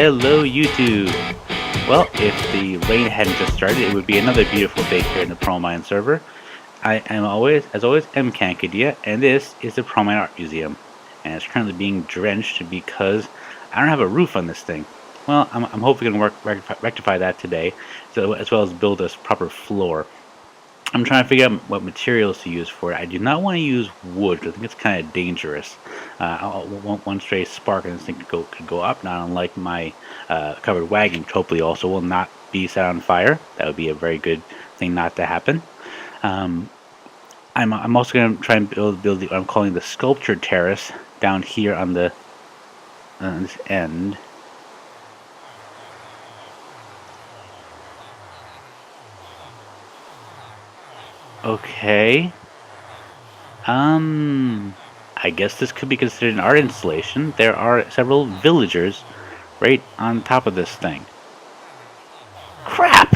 Hello YouTube! Well, if the rain hadn't just started, it would be another beautiful day here in the Promine server. I am as always, MCankadia, and this is the Promine Art Museum. And it's currently being drenched because I don't have a roof on this thing. Well, I'm hoping we can rectify that today, so as well as build a proper floor. I'm trying to figure out what materials to use for it. I do not want to use wood because I think it's kind of dangerous. One stray spark and this thing could go up. Not unlike my covered wagon, which hopefully also will not be set on fire. That would be a very good thing not to happen. I'm also going to try and build what I'm calling the sculpture terrace down here on this end. Okay. I guess this could be considered an art installation. There are several villagers right on top of this thing. Crap!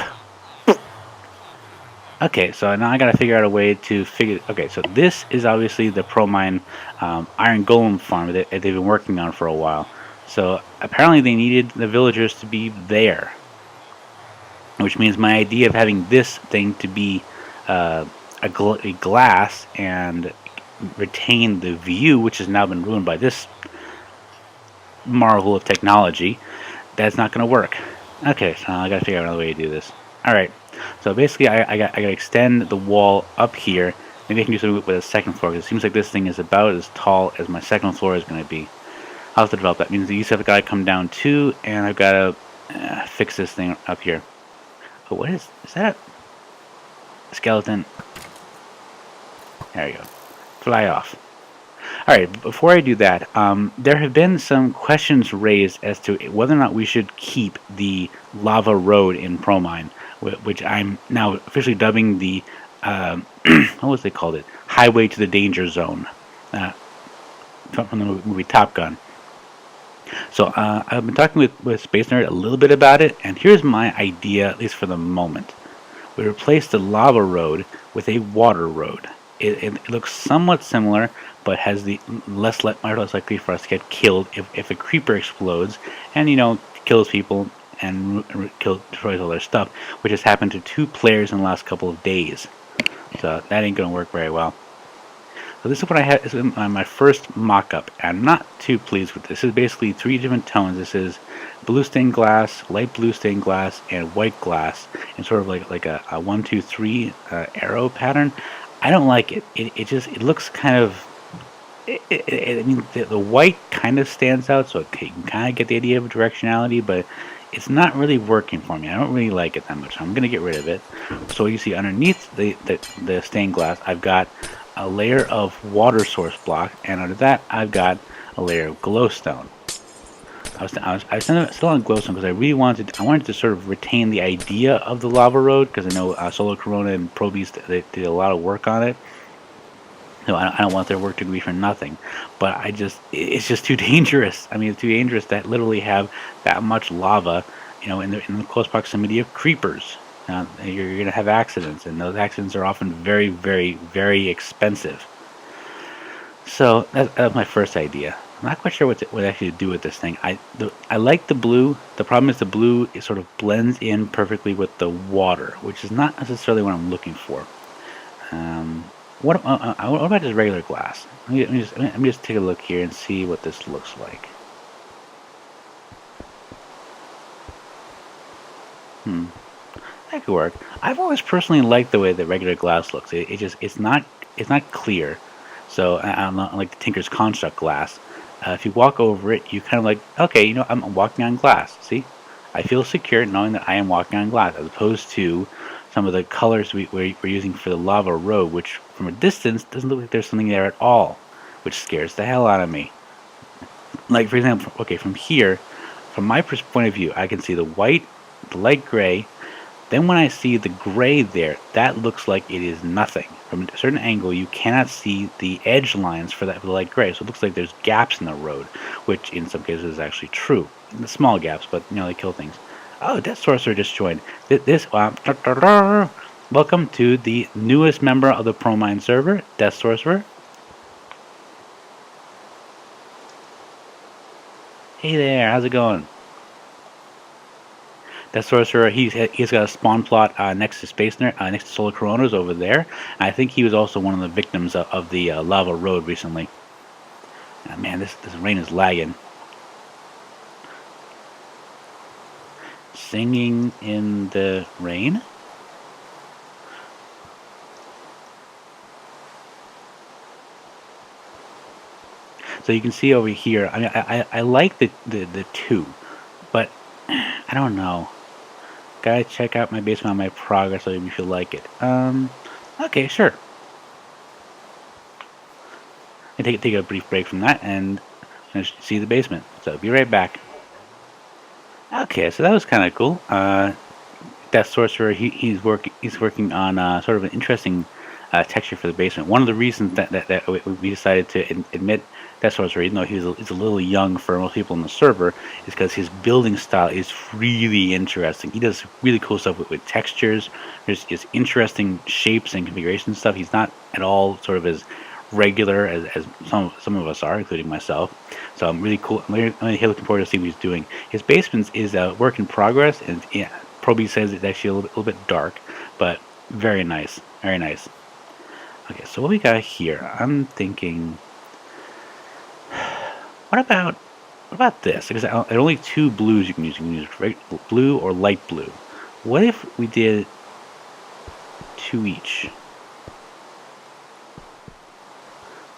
Okay, so now I gotta figure out a way to figure... Okay, so this is obviously the Promine Iron Golem farm that they've been working on for a while. So apparently they needed the villagers to be there. Which means my idea of having this thing to be a glass and retain the view, which has now been ruined by this marvel of technology, that's not going to work. Okay, so I got to figure out another way to do this. Alright, so basically I got to extend the wall up here. Maybe I can do something with a second floor, because it seems like this thing is about as tall as my second floor is going to be. I'll have to develop that. It means the have got to come down too, and I've got to fix this thing up here. Oh, what is that? A skeleton. There you go. Fly off. Alright, before I do that, there have been some questions raised as to whether or not we should keep the lava road in Promine, which I'm now officially dubbing the, what was they called it? Highway to the Danger Zone, from the movie Top Gun. So I've been talking with Space Nerd a little bit about it, and here's my idea, at least for the moment. We replace the lava road with a water road. It looks somewhat similar, but has the less likely for us to get killed if a creeper explodes and, you know, kills people and destroys all their stuff, which has happened to 2 players in the last couple of days. So that ain't gonna work very well. So this is what I had. This is my first mock-up. I'm not too pleased with this. This is basically 3 different tones. This is blue stained glass, light blue stained glass, and white glass, and sort of like a 1, 2, 3 arrow pattern. I don't like it. It looks kind of... I mean, the white kind of stands out, so you can kind of get the idea of directionality, but it's not really working for me. I don't really like it that much. I'm going to get rid of it. So you see underneath the stained glass, I've got a layer of water source block, and under that, I've got a layer of glowstone. I was still on glowstone because I really wanted to sort of retain the idea of the lava road, because I know Solo Corona and ProBeast, they did a lot of work on it. So I don't want their work to be for nothing, but it's just too dangerous. I mean, it's too dangerous to literally have that much lava, you know, in the close proximity of creepers. You're going to have accidents, and those accidents are often very, very, very expensive. So that's my first idea. I'm not quite sure what actually to do with this thing. I like the blue. The problem is the blue sort of blends in perfectly with the water, which is not necessarily what I'm looking for. What about just regular glass? Let me just take a look here and see what this looks like. That could work. I've always personally liked the way the regular glass looks. It's not clear. So unlike the Tinker's Construct glass, if you walk over it, you kind of like, okay, you know, I'm walking on glass. See, I feel secure knowing that I am walking on glass, as opposed to some of the colors we're using for the lava road, which from a distance doesn't look like there's something there at all, which scares the hell out of me. Like, for example, okay, from here, from my point of view, I can see the white, the light gray. Then when I see the gray there, that looks like it is nothing. From a certain angle, you cannot see the edge lines for the light gray, so it looks like there's gaps in the road, which in some cases is actually true. The small gaps, but, you know, they kill things. Oh, Death Sorcerer just joined. Welcome to the newest member of the Promine server, Death Sorcerer. Hey there, how's it going? That sorcerer, he's got a spawn plot next to next to Solar Coronas over there. And I think he was also one of the victims of the lava road recently. Man, this rain is lagging. Singing in the rain. So you can see over here. I mean, I like the two, but I don't know. Gotta check out my basement on my progress so if you like it. Okay, sure. I take a brief break from that and see the basement. So be right back. Okay, so that was kind of cool. That sorcerer, he's working on sort of an interesting texture for the basement. One of the reasons that we decided to admit that sorcerer, even though he's a little young for most people in the server, is because his building style is really interesting. He does really cool stuff with textures. There's just interesting shapes and configuration stuff. He's not at all sort of as regular as some of us are, including myself. So I'm really cool. I'm really looking forward to see what he's doing. His basement is a work in progress, and yeah, Proby says it's actually a little bit dark, but very nice, very nice. Okay, so what we got here? I'm thinking, what about this? Because there are only two blues you can use. You can use blue or light blue. What if we did two each?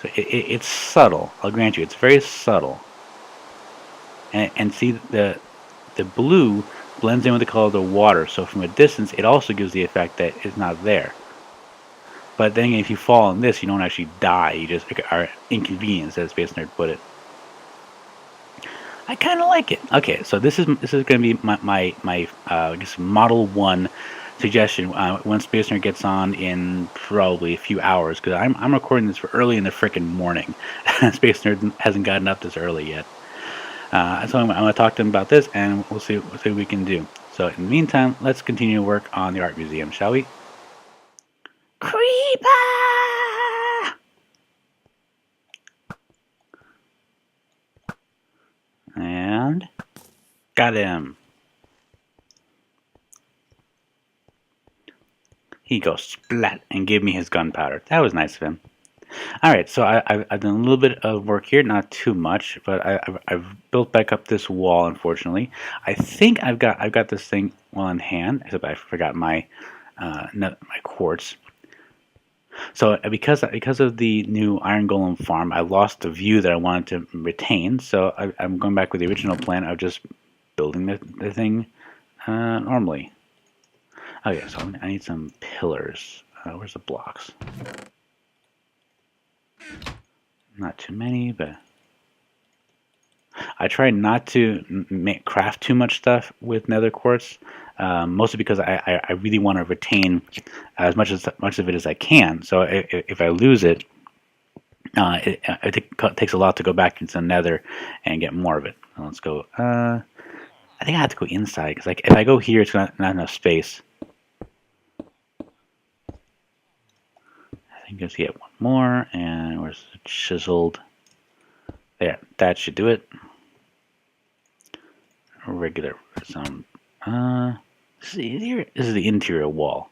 So it's subtle. I'll grant you, it's very subtle. And see the blue blends in with the color of the water, so from a distance it also gives the effect that it's not there. But then if you fall on this, you don't actually die, you just are inconvenienced, as Space Nerd put it. I kind of like it. Okay, so this is going to be my I guess Model 1 suggestion when Space Nerd gets on in probably a few hours, because I'm recording this for early in the frickin' morning. Space Nerd hasn't gotten up this early yet. So I'm going to talk to him about this, and we'll see what we can do. So in the meantime, let's continue to work on the art museum, shall we? Creeper! And got him. He goes splat and gave me his gunpowder. That was nice of him. Alright, so I've done a little bit of work here, not too much, but I've built back up this wall, unfortunately. I think I've got this thing well in hand, except I forgot my my quartz. So because of the new Iron Golem farm, I lost the view that I wanted to retain, so I'm going back with the original plan of just building the thing normally. Okay, so I need some pillars. Where's the blocks? Not too many, but I try not to craft too much stuff with nether quartz, mostly because I really want to retain as much of it as I can. So if I lose it, it takes a lot to go back into the nether and get more of it. So let's go. I think I have to go inside, because if I go here, it's not enough space. I think let's get one more, and where's the chiseled? There, that should do it. Regular some. See here. This is the interior wall.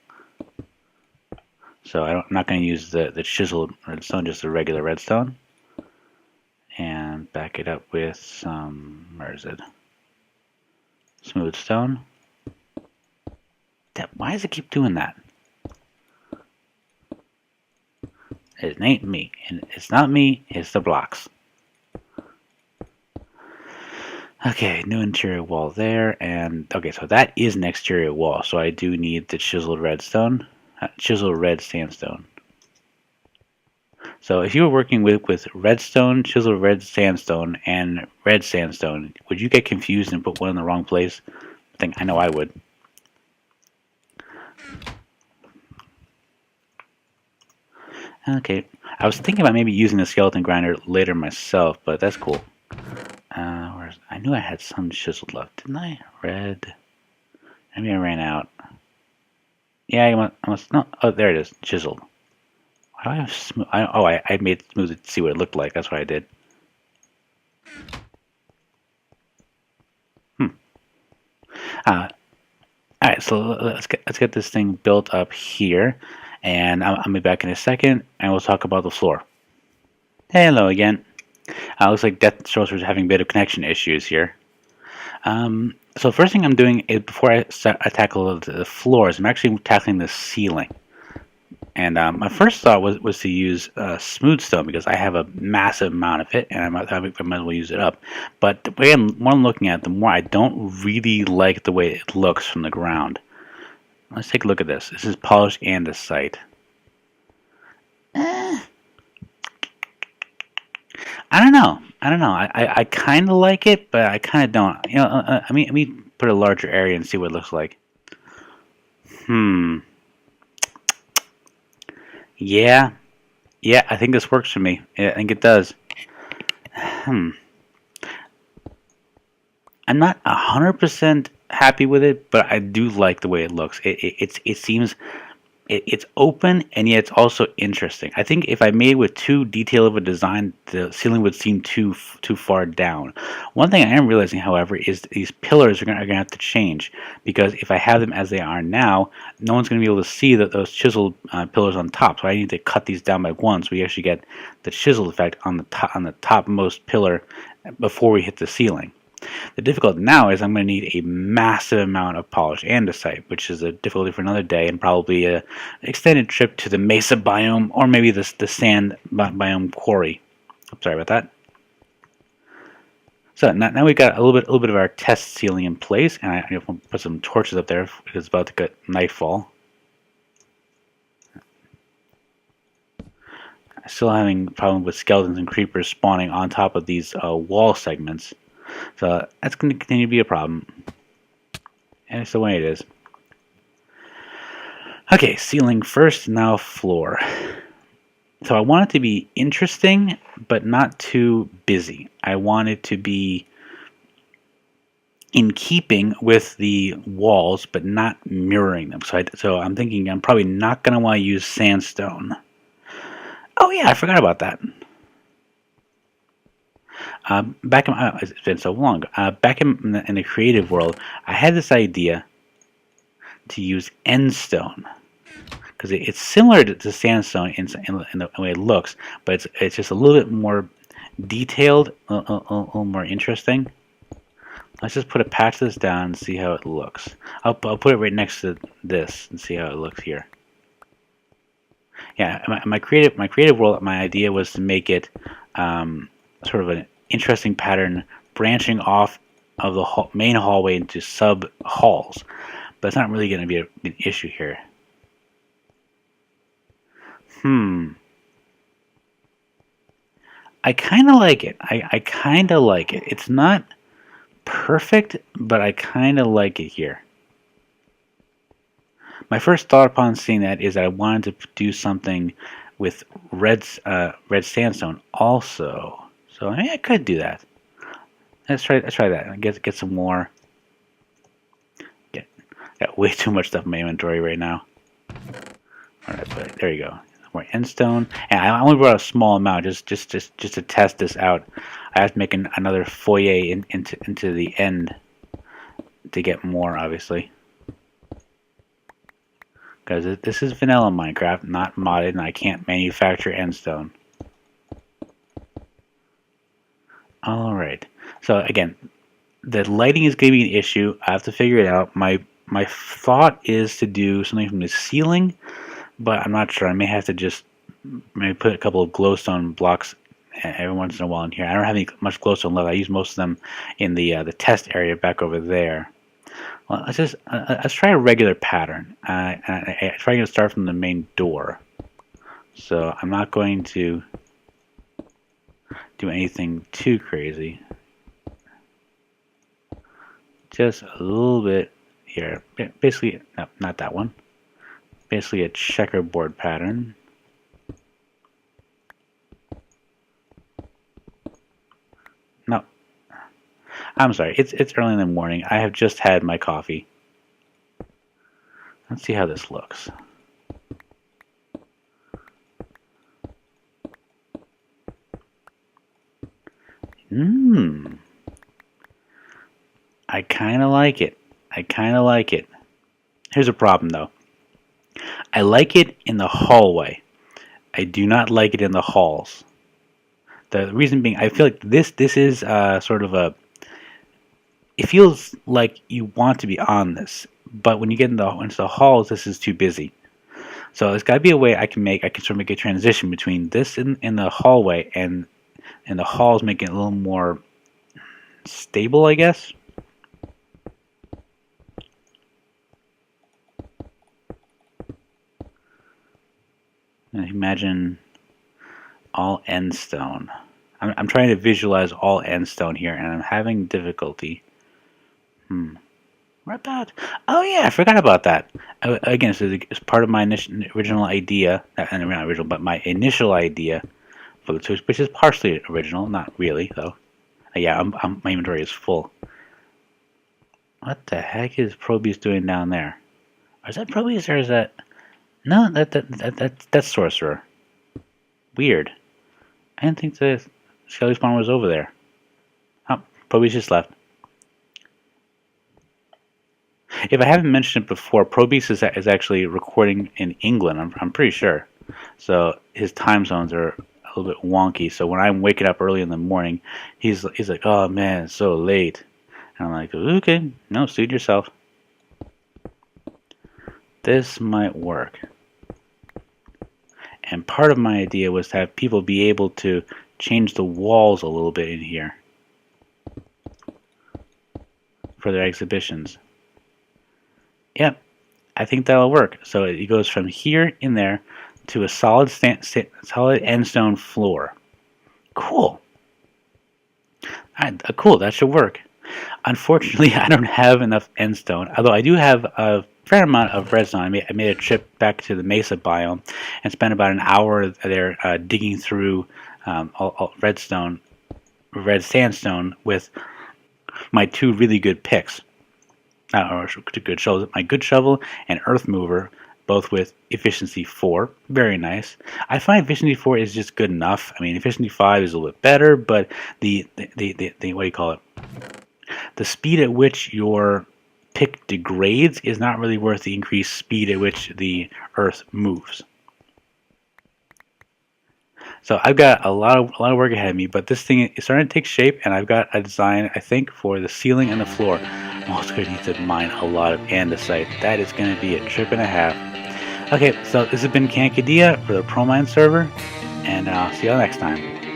So I'm not going to use the chiseled redstone, just the regular redstone, and back it up with some. Where is it? Smooth stone. Why does it keep doing that? It ain't me, and it's not me. It's the blocks. Okay, new interior wall there, and okay, so that is an exterior wall, so I do need the chiseled redstone, chiseled red sandstone. So if you were working with redstone, chiseled red sandstone, and red sandstone, would you get confused and put one in the wrong place? I know I would. Okay, I was thinking about maybe using the skeleton grinder later myself, but that's cool. I knew I had some chiseled left, didn't I? Red. Maybe I ran out. Yeah, I must no. Oh, there it is, chiseled. Why do I have smooth? I made it smooth to see what it looked like. That's what I did. All right, so let's get this thing built up here, and I'll be back in a second, and we'll talk about the floor. Hello again. Looks like Death Sorcerer's having a bit of connection issues here. So the first thing I'm doing is before I tackle the floors, I'm actually tackling the ceiling. And my first thought was to use smooth stone because I have a massive amount of it, and I might as well use it up. But the way more I'm looking at it, the more I don't really like the way it looks from the ground. Let's take a look at this. This is polished andesite. I don't know. I kind of like it, but I kind of don't. Let me put a larger area and see what it looks like. Yeah, I think this works for me. Yeah, I think it does. I'm not 100% happy with it, but I do like the way it looks. It seems it's open and yet it's also interesting. I think if I made it with too detailed of a design, the ceiling would seem too far down. One thing I am realizing, however, is these pillars are gonna have to change, because if I have them as they are now, no one's gonna be able to see those chiseled pillars on top. So I need to cut these down by one, so we actually get the chiseled effect on the topmost pillar before we hit the ceiling. The difficulty now is I'm going to need a massive amount of polished andesite, which is a difficulty for another day, and probably an extended trip to the mesa biome, or maybe the sand biome quarry. I'm sorry about that. So now we've got a little bit of our test ceiling in place, and I'm going to put some torches up there because it's about to get nightfall. I'm still having a problem with skeletons and creepers spawning on top of these wall segments. So that's going to continue to be a problem. And it's the way it is. Okay, ceiling first, now floor. So I want it to be interesting, but not too busy. I want it to be in keeping with the walls, but not mirroring them. So I'm thinking I'm probably not going to want to use sandstone. Oh yeah, I forgot about that. It's been so long. Back in the creative world, I had this idea to use endstone because it's similar to sandstone in the way it looks, but it's just a little bit more detailed, a little more interesting. Let's just put a patch of this down and see how it looks. I'll put it right next to this and see how it looks here. Yeah, my creative world, my idea was to make it sort of an interesting pattern branching off of the main hallway into sub halls, but it's not really going to be an issue here. I kind of like it. I kind of like it. It's not perfect, but I kind of like it here. My first thought upon seeing that is that I wanted to do something with red sandstone also. So I could do that. Let's try that. Get some more. Got way too much stuff in my inventory right now. All right, but there you go. More endstone, and I only brought a small amount just to test this out. I have to make another foyer into the end to get more, obviously, because this is vanilla Minecraft, not modded, and I can't manufacture endstone. All right. So again, the lighting is going to be an issue. I have to figure it out. My thought is to do something from the ceiling, but I'm not sure. I may have to just maybe put a couple of glowstone blocks every once in a while in here. I don't have much glowstone left. I use most of them in the test area back over there. Well, let's try a regular pattern. I try to start from the main door. So I'm not going to do anything too crazy. Just a little bit here. Basically, no, not that one. Basically a checkerboard pattern. No. I'm sorry. It's early in the morning. I have just had my coffee. Let's see how this looks. I kind of like it. Here's a problem though. I like it in the hallway. I do not like it in the halls. The reason being, I feel like this is sort of a. It feels like you want to be on this, but when you get into the halls, this is too busy. So there's got to be a way I can sort of make a transition between this in the hallway and the halls, making it a little more stable, I guess. And imagine all end stone. I'm trying to visualize all end stone here, and I'm having difficulty. What about? Oh yeah, I forgot about that. Again, so it's part of my original idea, not original, but my initial idea for the tools, which is partially original, not really though. Yeah, my inventory is full. What the heck is Probius doing down there? Is that Probius or is that? No, that's Sorcerer. Weird. I didn't think the Skelly Spawn was over there. Oh, Probius just left. If I haven't mentioned it before, Probius is actually recording in England. I'm pretty sure. So his time zones are a little bit wonky. So when I'm waking up early in the morning, he's like, "Oh man, it's so late," and I'm like, "Okay, no, suit yourself. This might work." And part of my idea was to have people be able to change the walls a little bit in here for their exhibitions. Yep, I think that'll work. So it goes from here in there to a solid end stone floor. Cool. Cool, that should work. Unfortunately, I don't have enough end stone, although I do have a fair amount of redstone. I made a trip back to the Mesa biome and spent about an hour there digging through all red sandstone with my two really good picks. Or good shovels, my good shovel and earth mover, both with efficiency 4. Very nice. I find efficiency 4 is just good enough. I mean, efficiency 5 is a little bit better, but the what do you call it? The speed at which your pick degrades is not really worth the increased speed at which the earth moves. So I've got a lot of work ahead of me, but this thing is starting to take shape, and I've got a design, I think, for the ceiling and the floor. I'm also going to need to mine a lot of andesite. That is going to be a trip and a half. Okay, so this has been Kankadia for the Promine server, and I'll see you all next time.